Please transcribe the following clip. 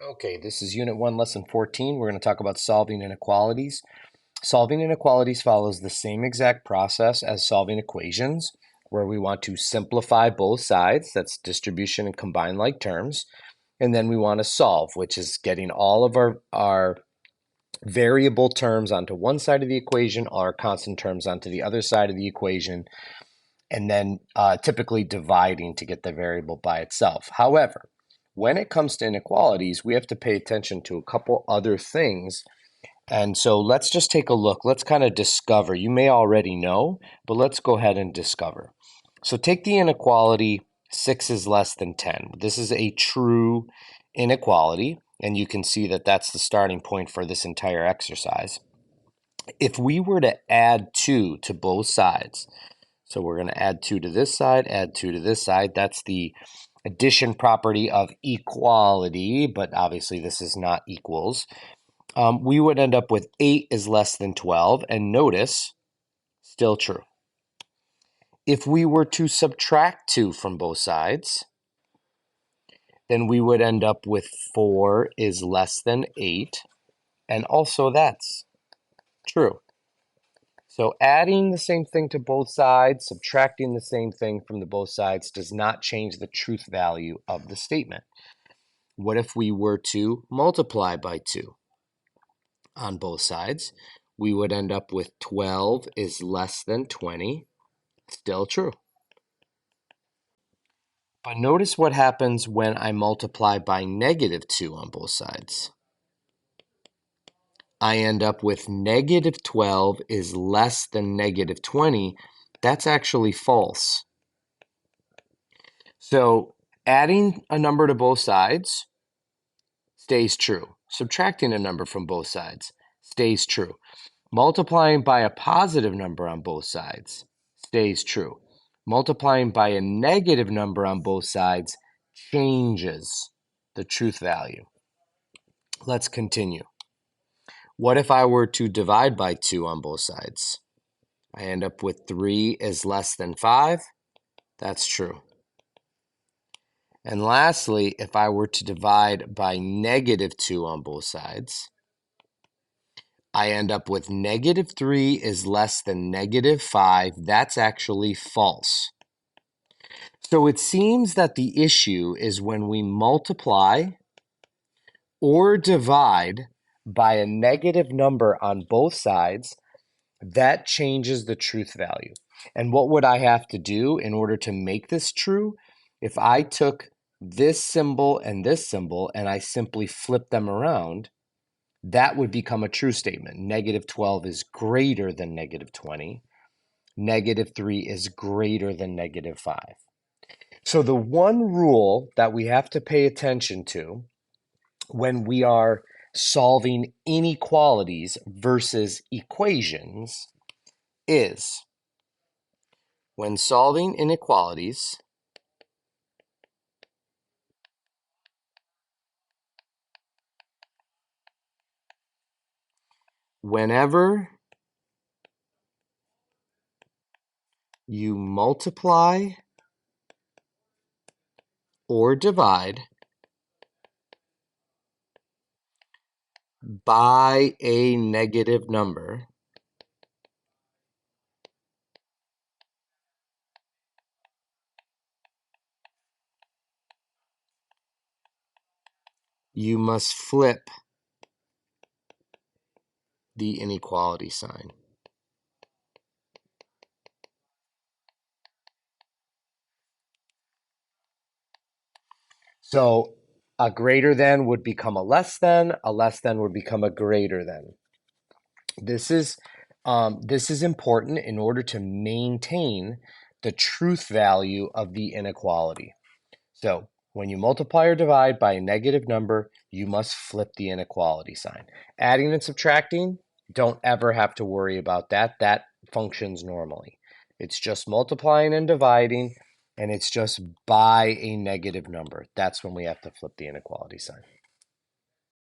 Okay, this is Unit 1, Lesson 14. We're going to talk about solving inequalities. Solving inequalities follows the same exact process as solving equations, where we want to simplify both sides, that's distribution and combined like terms, and then we want to solve, which is getting all of our variable terms onto one side of the equation, all our constant terms onto the other side of the equation, and then typically dividing to get the variable by itself. However, when it comes to inequalities, we have to pay attention to a couple other things. And so let's just take a look. Let's kind of discover. You may already know, but let's go ahead and discover. So take the inequality 6 is less than 10. This is a true inequality, and you can see that that's the starting point for this entire exercise. If we were to add 2 to both sides, so we're going to add 2 to this side, add 2 to this side. That's the addition property of equality, but obviously this is not equals. We would end up with 8 is less than 12, and notice, still true. If we were to subtract 2 from both sides, then we would end up with 4 is less than 8, and also that's true. So adding the same thing to both sides, subtracting the same thing from the both sides does not change the truth value of the statement. What if we were to multiply by 2 on both sides? We would end up with 12 is less than 20, still true. But notice what happens when I multiply by negative 2 on both sides. I end up with negative 12 is less than negative 20. That's actually false. So adding a number to both sides stays true. Subtracting a number from both sides stays true. Multiplying by a positive number on both sides stays true. Multiplying by a negative number on both sides changes the truth value. Let's continue. What if I were to divide by 2 on both sides? I end up with 3 is less than 5. That's true. And lastly, if I were to divide by negative 2 on both sides, I end up with negative 3 is less than negative 5. That's actually false. So it seems that the issue is when we multiply or divide by a negative number on both sides, that changes the truth value. And what would I have to do in order to make this true? If I took this symbol and I simply flip them around, that would become a true statement. Negative 12 is greater than negative 20. Negative 3 is greater than negative 5. So the one rule that we have to pay attention to when we are solving inequalities versus equations is when solving inequalities, whenever you multiply or divide by a negative number, you must flip the inequality sign. So a greater than would become a less than would become a greater than. This is important in order to maintain the truth value of the inequality. So when you multiply or divide by a negative number, you must flip the inequality sign. Adding and subtracting, don't ever have to worry about that. That functions normally. It's just multiplying and dividing, and it's just by a negative number. That's when we have to flip the inequality sign.